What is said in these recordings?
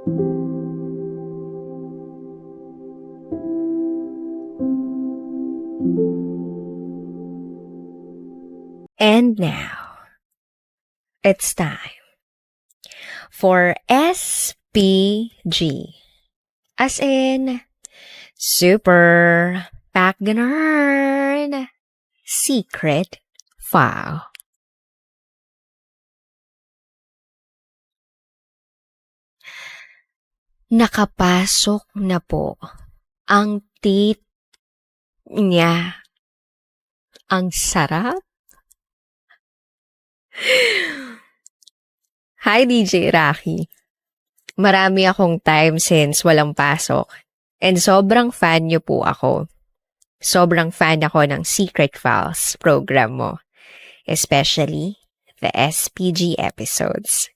And now, it's time for SPG. As in, Super Ganern Secret File. Nakapasok na po ang niya. Ang sarap. Hi DJ Rocky. Marami akong time since walang pasok. And sobrang fan niyo po ako. Sobrang fan ako ng Secret Files program mo. Especially the SPG episodes.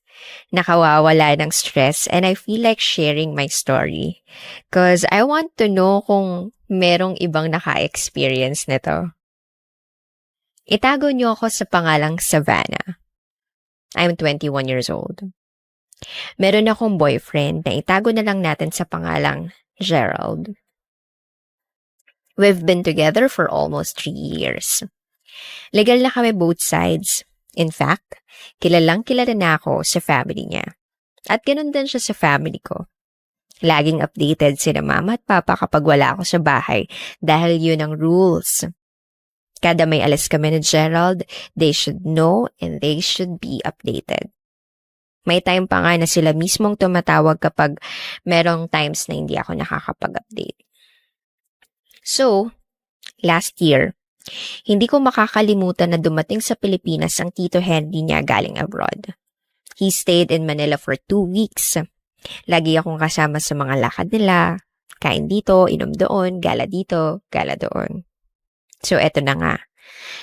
Nakawawala ng stress and I feel like sharing my story. Cause I want to know kung merong ibang naka-experience nito. Itago niyo ako sa pangalang Savannah. I'm 21 years old. Meron akong boyfriend na itago na lang natin sa pangalang Gerald. We've been together for almost 3 years. Legal na kami both sides. In fact, kilala na ako sa family niya. At ganun din siya sa family ko. Laging updated sila mama at papa kapag wala ako sa bahay dahil yun ang rules. Kada may alis kami ni Gerald, they should know and they should be updated. May time pa nga na sila mismong tumatawag kapag merong times na hindi ako nakakapag-update. So, last year, hindi ko makakalimutan na dumating sa Pilipinas ang Tito Henry niya galing abroad. He stayed in Manila for 2 weeks. Lagi akong kasama sa mga lakad nila. Kain dito, inom doon, gala dito, gala doon. So, eto na nga.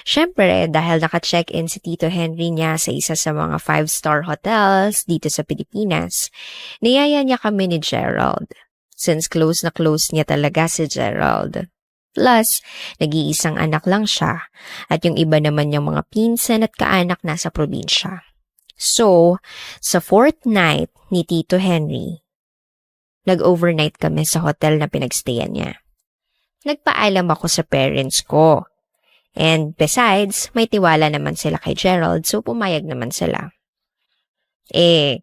Siyempre, dahil naka-check-in si Tito Henry niya sa isa sa mga 5-star hotels dito sa Pilipinas, niyaya niya kami ni Gerald. Since close na close niya talaga si Gerald. Plus, nag-iisang anak lang siya at yung iba naman niyang mga pinsan at kaanak nasa probinsya. So, sa 4th night ni Tito Henry, nag-overnight kami sa hotel na pinagstayan niya. Nagpaalam ako sa parents ko. And besides, may tiwala naman sila kay Gerald, so pumayag naman sila.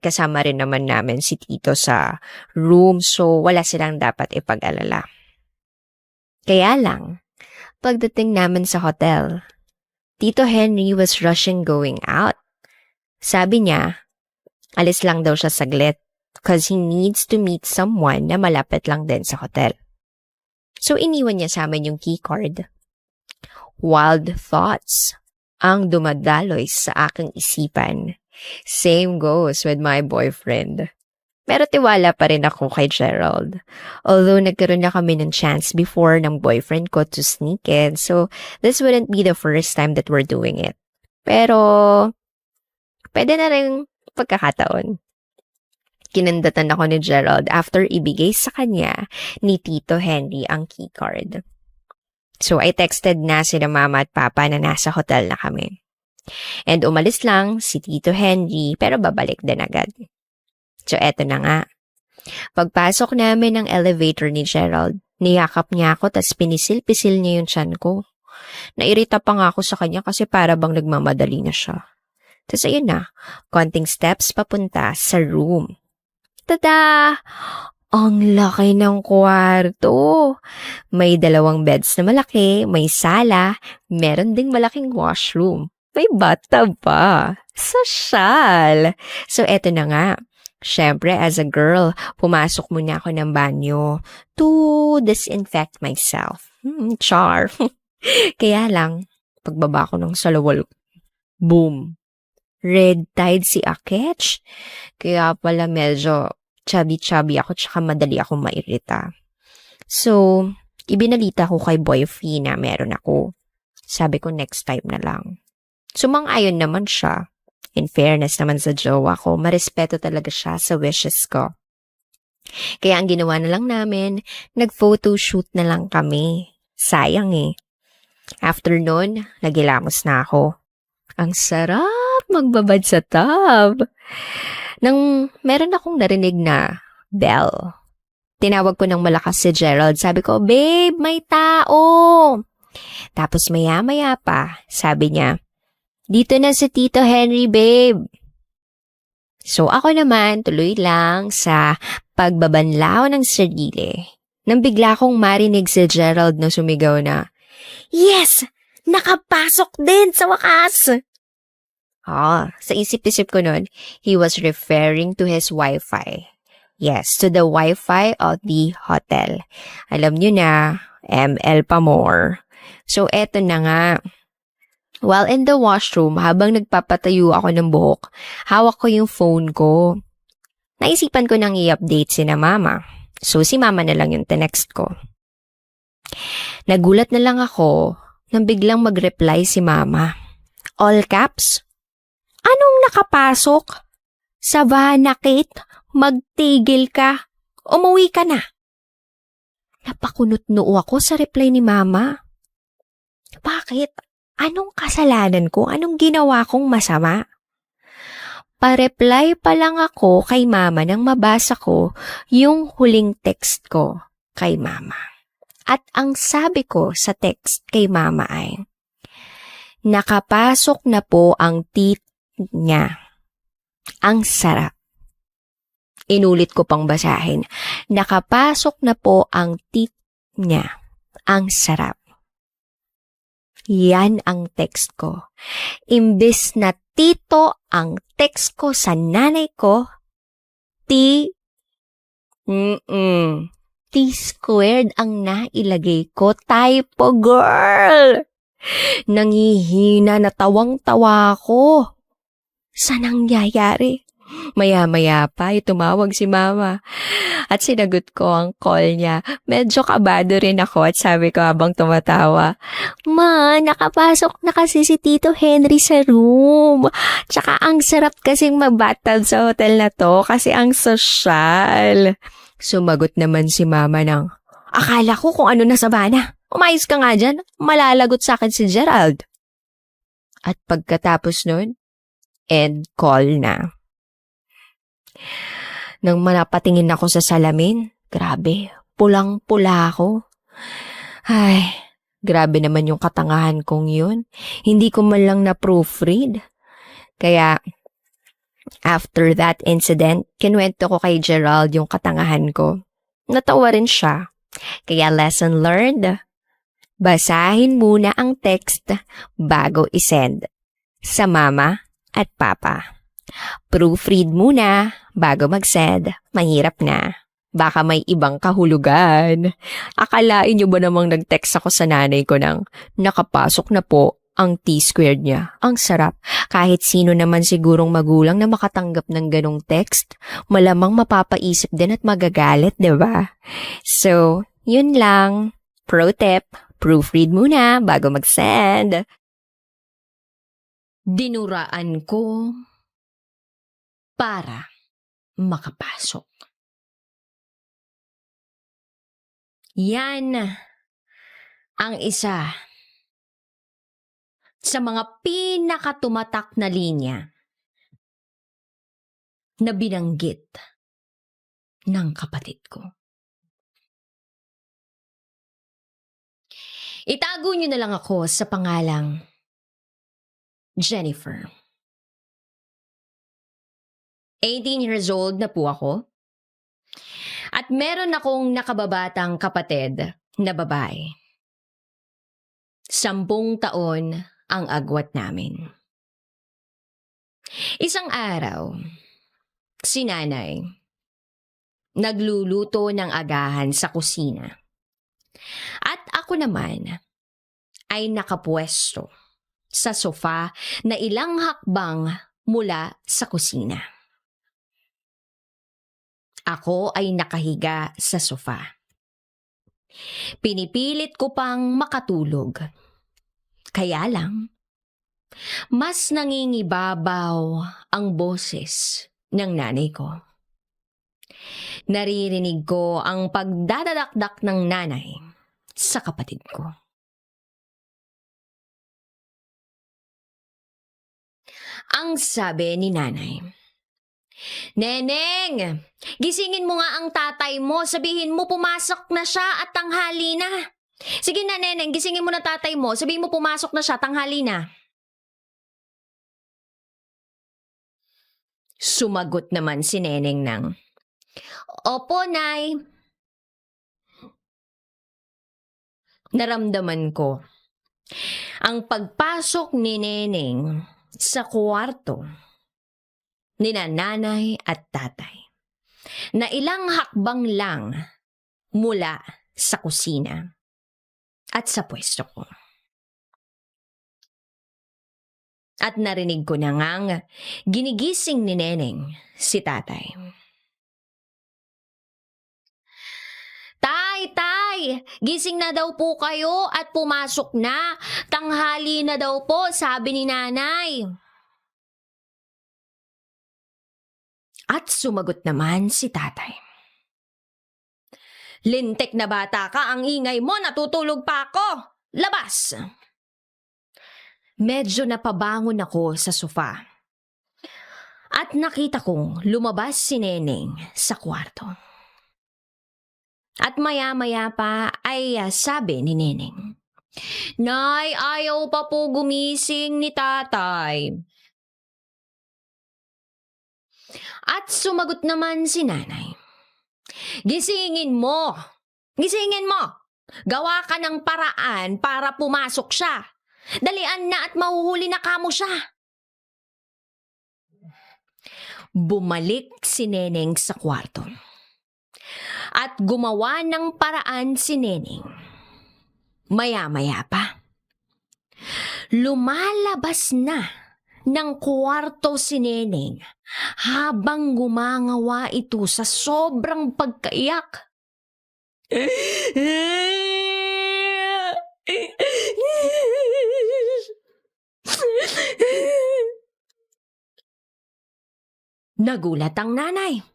Kasama rin naman namin si Tito sa room, so wala silang dapat ipag-alala. Kaya lang, pagdating namin sa hotel, Tito Henry was rushing going out. Sabi niya, alis lang daw siya saglit because he needs to meet someone na malapit lang din sa hotel. So, iniwan niya sa amin yung keycard. Wild thoughts ang dumadaloy sa aking isipan. Same goes with my boyfriend. Pero tiwala pa rin ako kay Gerald. Although nagkaroon na kami ng chance before ng boyfriend ko to sneak in, so this wouldn't be the first time that we're doing it. Pero, pwede na rin pagkakataon. Kinandatan ako ni Gerald after ibigay sa kanya ni Tito Henry ang keycard. So, I texted na sila mama at papa na nasa hotel na kami. And umalis lang si Tito Henry pero babalik din agad. So, eto na nga. Pagpasok namin ng elevator ni Gerald, niyakap niya ako tas pinisil-pisil niya yung tiyan ko. Nairita pa nga ako sa kanya kasi para bang nagmamadali na siya. Tas ayun na, konting steps papunta sa room. Tada! Ang laki ng kwarto. May 2 beds na malaki, may sala, meron ding malaking washroom. May bathtub pa. Sosyal! So, eto na nga. Siyempre, as a girl, pumasok muna ako ng banyo to disinfect myself. Char. Kaya lang, pagbaba ko ng salawal, boom! Red tide si Akech. Kaya pala medyo chubby-chubby ako tsaka madali akong mairita. So, ibinalita ko kay boyfriend na meron ako. Sabi ko next time na lang. Sumang-ayon naman siya. In fairness naman sa jowa ko, marespeto talaga siya sa wishes ko. Kaya ang ginawa na lang namin, nag-photoshoot na lang kami. Sayang After nun, nagilamos na ako. Ang sarap magbabad sa tub. Nang meron akong narinig na bell. Tinawag ko ng malakas si Gerald. Sabi ko, "Babe, may tao." Tapos maya-maya pa, sabi niya, "Dito na si Tito Henry, babe." So ako naman, tuloy lang sa pagbabanlaw ng sarili. Nang bigla kong marinig si Gerald na sumigaw na, "Yes! Nakapasok din sa wakas!" Sa isip-isip ko nun, he was referring to his Wi-Fi. Yes, to the Wi-Fi of the hotel. Alam nyo na, ML pa more. So, eto na nga. While in the washroom, habang nagpapatayo ako ng buhok, hawak ko yung phone ko. Naisipan ko nang i-update si na mama. So, si mama na lang yung tenext ko. Nagulat na lang ako nang biglang mag-reply si mama. All caps? "Anong nakapasok? Savannah, Kate, magtigil ka. Umuwi ka na." Napakunot-noo ako sa reply ni mama. Bakit? Anong kasalanan ko? Anong ginawa kong masama? Pa-reply pa lang ako kay mama nang mabasa ko yung huling text ko kay mama. At ang sabi ko sa text kay mama ay, "Nakapasok na po ang tit niya. Ang sarap." Inulit ko pang basahin. "Nakapasok na po ang tit niya. Ang sarap." Yan ang text ko. Imbes na tito ang text ko sa nanay ko, T squared ang nailagay ko. Typo, girl! Nangihina na tawang-tawa ko. Sa nangyayari? Maya-maya pa, tumawag si mama. At sinagot ko ang call niya. Medyo kabado rin ako at sabi ko habang tumatawa, "Ma, nakapasok na kasi si Tito Henry sa room. Tsaka ang sarap kasing mabathtub sa hotel na to kasi ang sosyal." Sumagot naman si mama ng, "Akala ko kung ano na Savannah. Umayos ka nga dyan. Malalagot sa akin si Gerald." At pagkatapos nun, end call na. Nang manapatingin ako sa salamin, grabe, pulang-pula ako. Ay, grabe naman yung katangahan kong yun. Hindi ko man lang na-proofread. Kaya, after that incident, kinuwento ko kay Gerald yung katangahan ko. Natawa rin siya. Kaya lesson learned, basahin muna ang text bago isend sa mama at papa. Proofread muna bago mag-send. Mahirap na. Baka may ibang kahulugan. Akalain niyo ba namang nag-text ako sa nanay ko ng, "Nakapasok na po ang T-squared niya. Ang sarap." Kahit sino naman sigurong magulang na makatanggap ng ganong text, malamang mapapaisip din at magagalit, diba? So, yun lang. Pro tip, proofread muna bago mag-send. Dinuraan ko para makapasok. Yan ang isa sa mga pinakatumatak na linya na binanggit ng kapatid ko. Itago niyo na lang ako sa pangalang Jennifer. 18 years old na po ako. At meron akong nakababatang kapatid na babae. 10 taon ang agwat namin. Isang araw, si nanay nagluluto ng agahan sa kusina. At ako naman ay nakapwesto sa sofa na ilang hakbang mula sa kusina. Ako ay nakahiga sa sofa. Pinipilit ko pang makatulog. Kaya lang, mas nangingibabaw ang boses ng nanay ko. Naririnig ko ang pagdadadakdak ng nanay sa kapatid ko. Ang sabi ni nanay, Neneng! Gisingin mo nga ang tatay mo. Sabihin mo pumasok na siya at tanghali na. Sige na, Neneng. Gisingin mo na tatay mo. Sabihin mo pumasok na siya, tanghali na. Sumagot naman si Neneng ng, Opo, Nay. Naramdaman ko ang pagpasok ni Neneng sa kwarto ni nanay at tatay na ilang hakbang lang mula sa kusina at sa pwesto ko. At narinig ko na ngang ginigising ni Neneng si tatay. Tay! Gising na daw po kayo at pumasok na. Tanghali na daw po, sabi ni nanay. At sumagot naman si tatay. Lintik na bata ka, ang ingay mo, natutulog pa ako. Labas! Medyo napabangon ako sa sofa. At nakita kong lumabas si Neneng sa kwarto. At maya-maya pa ay sabi ni Neneng, Nay, ayaw pa po gumising ni tatay. At sumagot naman si nanay, Gisingin mo! Gisingin mo! Gawa ka ng paraan para pumasok siya. Dalian na at mahuhuli na kamo siya. Bumalik si Neneng sa kwarto. At gumawa ng paraan si Neneng. Maya-maya pa, lumalabas na ng kwarto si Neneng habang gumangawa ito sa sobrang pagkaiyak. Nagulat ang nanay.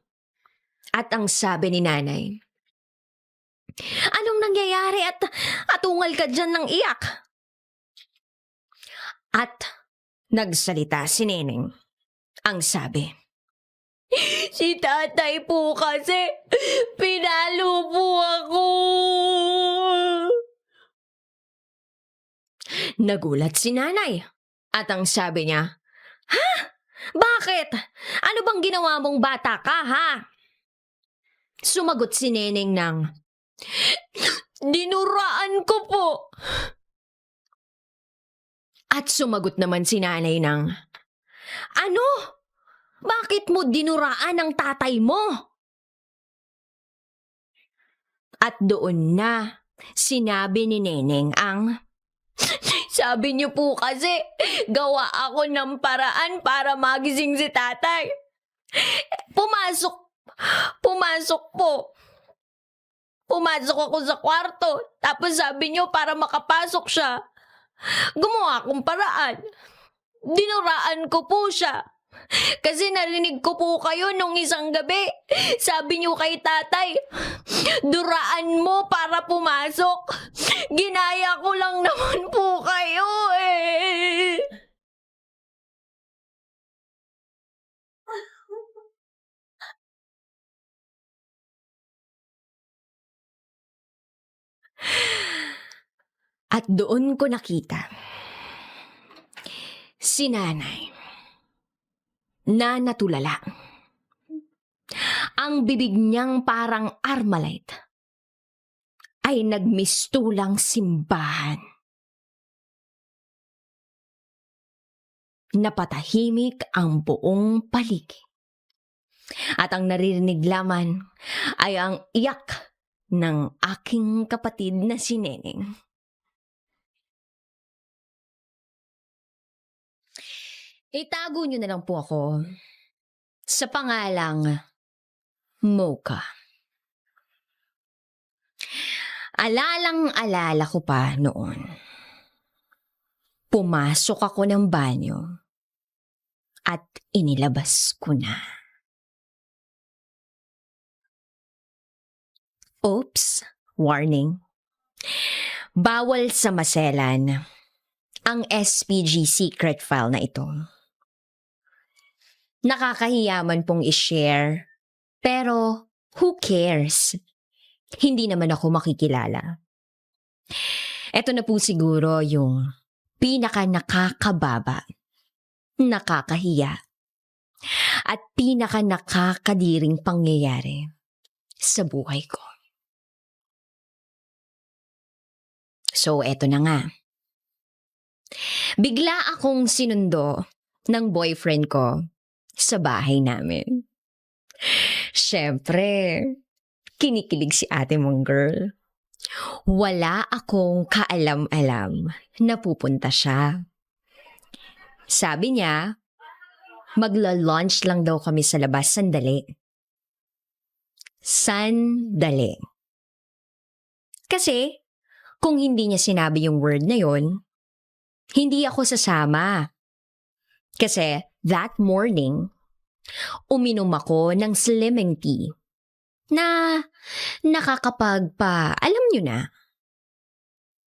At ang sabi ni nanay, Anong nangyayari at atungal ka dyan ng iyak? At nagsalita si Neneng. Ang sabi, Si tatay po kasi pinalo po ako. Nagulat si nanay. At ang sabi niya, Ha? Bakit? Ano bang ginawa mong bata ka, ha? Sumagot si Neneng ng, Dinuraan ko po. At sumagot naman si nanay ng, Ano? Bakit mo dinuraan ang tatay mo? At doon na sinabi ni Neneng ang, Sabi niyo po kasi, gawa ako ng paraan para magising si tatay. Pumasok po. Pumasok ako sa kwarto, tapos sabi niyo para makapasok siya, gumawa akong paraan. Dinuraan ko po siya. Kasi narinig ko po kayo nung isang gabi. Sabi niyo kay tatay, duraan mo para pumasok. Ginaya ko lang naman po kayo eh. At doon ko nakita si nanay na natulala. Ang bibig niyang parang Armalite ay nagmistulang simbahan. Napatahimik ang buong paligid. At ang naririnig lamang ay ang iyak ng aking kapatid na si Neneng. Itago niyo na lang po ako sa pangalang Mocha. Alalang-alala ko pa noon. Pumasok ako ng banyo at inilabas ko na. Oops, warning. Bawal sa maselan ang SPG secret file na ito. Nakakahiyaman pong i-share. Pero who cares? Hindi naman ako makikilala. Ito na po siguro yung pinaka nakakababa, nakakahiya, at pinaka nakakadiring pangyayari sa buhay ko. So, eto na nga. Bigla akong sinundo ng boyfriend ko sa bahay namin. Siyempre, kinikilig si ate mong girl. Wala akong kaalam-alam na pupunta siya. Sabi niya, magla-lunch lang daw kami sa labas sandali. Sandali. Kasi, kung hindi niya sinabi yung word na yon, hindi ako sasama. Kasi, that morning, uminom ako ng slimming tea na alam nyo na.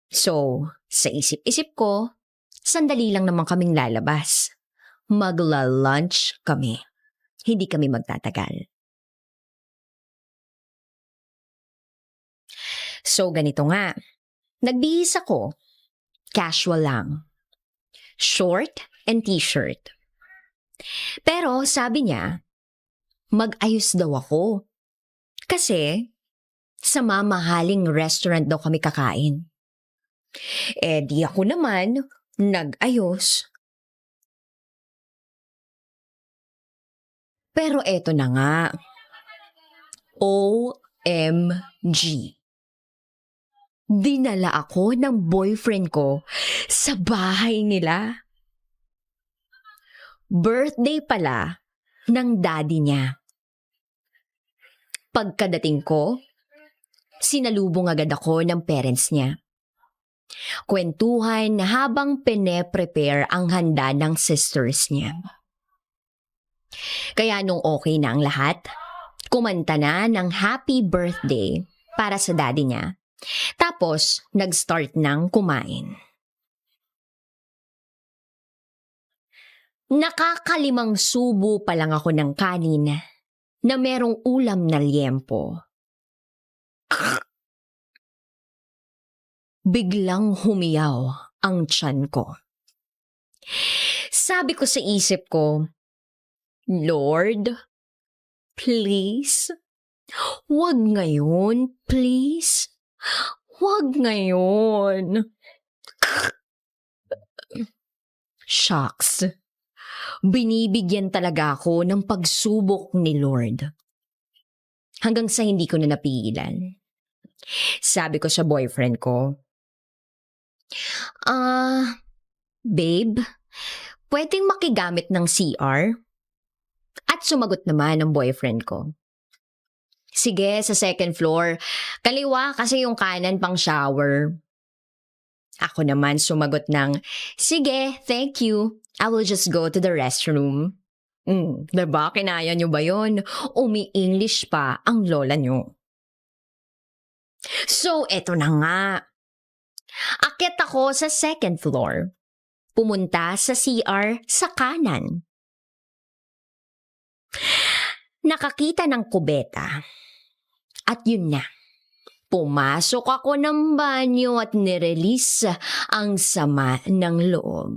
So, sa isip-isip ko, sandali lang naman kaming lalabas. Magla-lunch kami. Hindi kami magtatagal. So, ganito nga. Nagbihis ako. Casual lang. Short and t-shirt. Pero sabi niya, mag-ayos daw ako. Kasi sa mamahaling restaurant daw kami kakain. Di ako naman nag-ayos. Pero eto na nga. OMG. Dinala ako ng boyfriend ko sa bahay nila. Birthday pala ng daddy niya. Pagkadating ko, sinalubong agad ako ng parents niya. Kwentuhan habang pine-prepare ang handa ng sisters niya. Kaya nung okay na ang lahat, kumanta na ng happy birthday para sa daddy niya. Tapos, nag-start ng kumain. Nakakalimang subo pa lang ako ng kanin na merong ulam na liempo. Biglang humiyaw ang tiyan ko. Sabi ko sa isip ko, Lord, please, wag ngayon, please. Wag ngayon. Shucks. Binibigyan talaga ako ng pagsubok ni Lord. Hanggang sa hindi ko na napigilan. Sabi ko sa boyfriend ko, babe, pwedeng makigamit ng CR? At sumagot naman ang boyfriend ko, sige, sa second floor. Kaliwa kasi yung kanan pang shower. Ako naman sumagot ng, sige, thank you. I will just go to the restroom. Diba? Kinaya nyo ba yun? Umi-English pa ang lola nyo. So, eto na nga. Akyat ako sa second floor. Pumunta sa CR sa kanan. Nakakita ng kubeta. At yun na. Pumasok ako ng banyo at nirelease ang sama ng loob.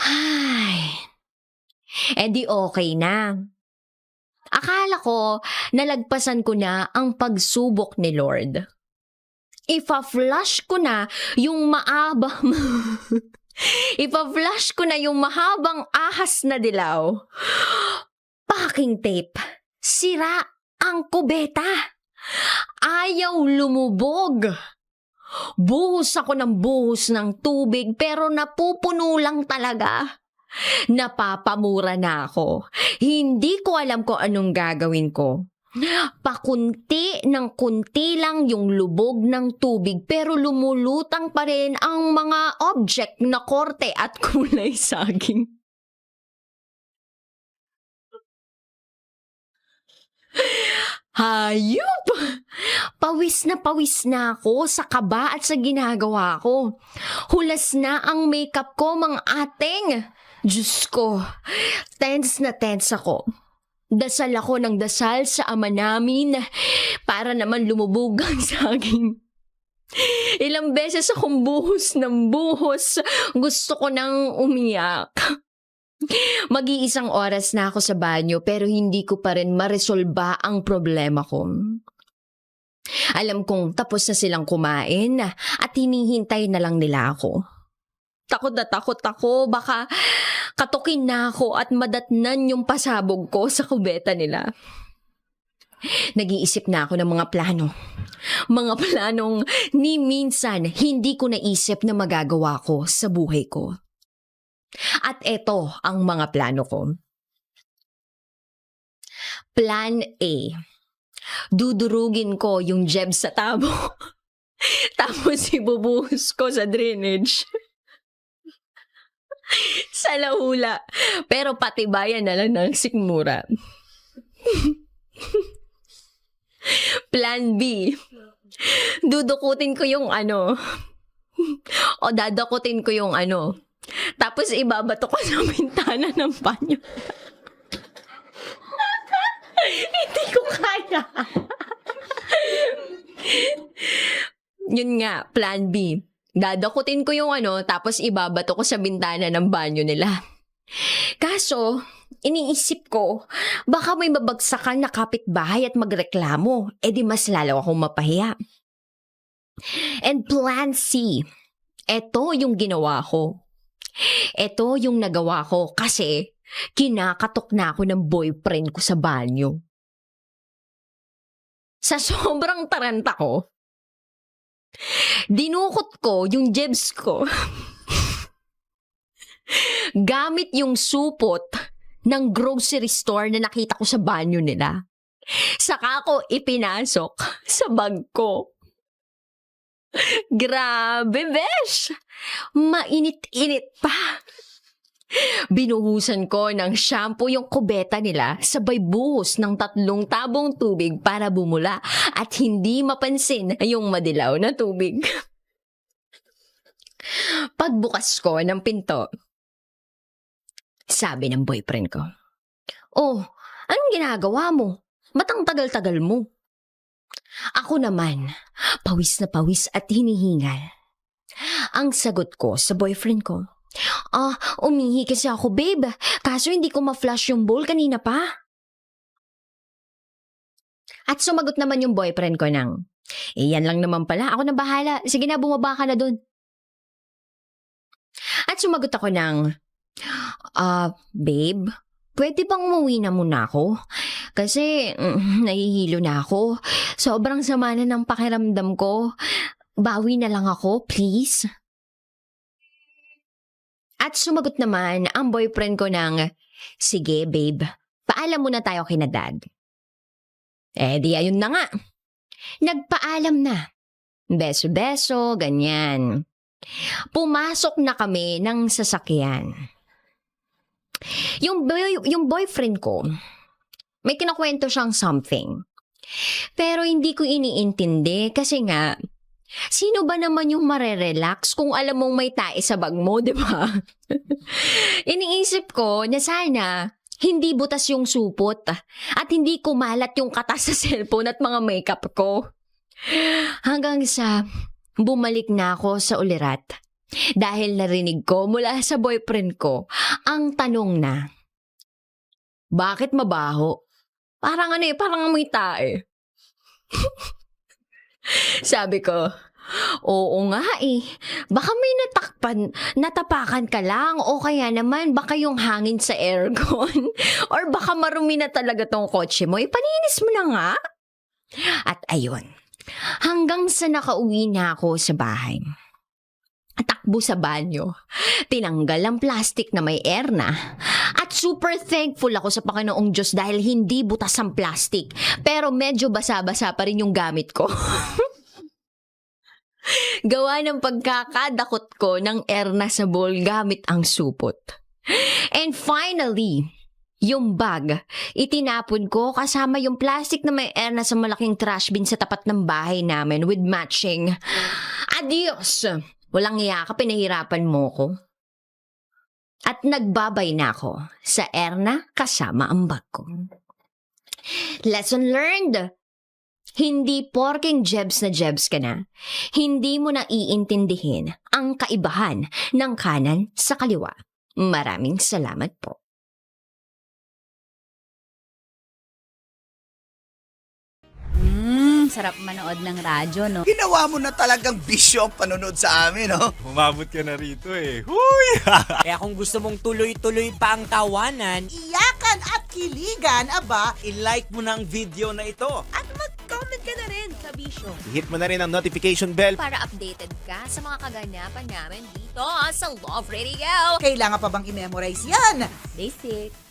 Ay, di okay na. Akala ko nalagpasan ko na ang pagsubok ni Lord. Ipa-flush ko na yung Ipa-flush ko na yung mahabang ahas na dilaw. Packing tape. Sira ang kubeta. Ayaw lumubog. Buhos ako ng buhos ng tubig pero napupuno lang talaga. Napapamura na ako. Hindi ko alam kung anong gagawin ko. Pakunti ng kunti lang yung lubog ng tubig pero lumulutang pa rin ang mga object na korte at kulay saging. Hayop! Pawis na ako sa kaba at sa ginagawa ko. Hulas na ang makeup ko, mga ating. Diyos ko, tense na tense ako. Dasal ako ng dasal sa ama namin para naman lumubog ang saging. Ilang beses akong buhos ng buhos. Gusto ko nang umiyak. Mag-iisang oras na ako sa banyo pero hindi ko pa rin maresolba ang problema ko. Alam kong tapos na silang kumain at hinihintay na lang nila ako. Takot na takot ako, baka katukin na ako at madatnan yung pasabog ko sa kubeta nila. Nag-iisip na ako ng mga plano. Mga planong ni minsan hindi ko naisip na magagawa ko sa buhay ko. At eto ang mga plano ko. Plan A. Dudurugin ko yung jeb sa tabo. Tapos ibubuhos ko sa drainage. Sa lahula. Pero patibayan na lang ng sikmura. Plan B. Dudukutin ko yung o dadakutin ko yung tapos ibabato ko sa bintana ng banyo. Hindi ko kaya. Yun nga, plan B. Dadakutin ko yung tapos ibabato ko sa bintana ng banyo nila. Kaso, iniisip ko, baka may mabagsakan na kapitbahay at magreklamo, di mas lalo akong mapahiya. And plan C, eto yung ginawa ko. Eto yung nagawa ko kasi kinakatok na ako ng boyfriend ko sa banyo. Sa sobrang taranta ko, dinukot ko yung jebs ko gamit yung supot ng grocery store na nakita ko sa banyo nila. Saka ko ipinasok sa bag ko. Grabe, besh! Mainit-init pa. Binuhusan ko ng shampoo yung kubeta nila sabay buhos ng 3 tabong tubig para bumula at hindi mapansin yung madilaw na tubig. Pagbukas ko ng pinto, sabi ng boyfriend ko, "Oh, anong ginagawa mo? Ba't ang tagal-tagal mo?" Ako naman, pawis na pawis at hinihingal. Ang sagot ko sa boyfriend ko, umihi kasi ako, babe. Kaso hindi ko ma-flush yung bowl kanina pa. At sumagot naman yung boyfriend ko ng, yan lang naman pala. Ako na bahala. Sige na, bumaba ka na dun. At sumagot ako ng, babe, pwede bang umuwi na muna ako? Kasi nahihilo na ako. Sobrang sama na ng pakiramdam ko. Bawi na lang ako, please. At sumagot naman ang boyfriend ko ng, sige babe, paalam muna tayo kina dad. Di ayun na nga. Nagpaalam na. Beso-beso, ganyan. Pumasok na kami ng sasakyan. Yung boyfriend ko, may kinakwento siyang something. Pero hindi ko iniintindi kasi nga, sino ba naman yung marerelax kung alam mong may tae sa bag mo, di ba? Iniisip ko na sana hindi butas yung supot at hindi kumalat yung katas sa cellphone at mga makeup ko. Hanggang sa bumalik na ako sa ulirat dahil narinig ko mula sa boyfriend ko ang tanong na, bakit mabaho? Parang parang amoy tae. Sabi ko, oo nga baka may natapakan ka lang o kaya naman baka yung hangin sa aircon or baka marumi na talaga tong kotse mo, ipaninis mo na nga. At ayun, hanggang sa nakauwi na ako sa bahay. Takbo sa banyo, tinanggal ang plastic na may air na at super thankful ako sa Panginoong Diyos dahil hindi butas ang plastic pero medyo basa-basa pa rin yung gamit ko. Gawa ng pagkakadakot ko ng air na sa bowl gamit ang supot. And finally, yung bag, itinapon ko kasama yung plastic na may air na sa malaking trash bin sa tapat ng bahay namin with matching. Adios! Walang iya ka, pinahirapan mo ko. At nagbabay na ako sa Erna kasama ang bag ko. Lesson learned! Hindi porking Jebs na Jebs ka na, hindi mo na iintindihin ang kaibahan ng kanan sa kaliwa. Maraming salamat po. Sarap manood ng radyo, no? Ginawa mo na talagang bisyo ang panonood sa amin, no? Umabot ka na rito eh. Huy! Kaya kung gusto mong tuloy-tuloy pa ang tawanan, Iyakan at kiligan, aba, i-like mo na ang video na ito. at mag-comment ka na rin, kabisyo. Hit mo na rin ang notification bell. Para updated ka sa mga kaganapan namin dito sa Love Radio. Kailangan pa bang i-memorize yan? Basic.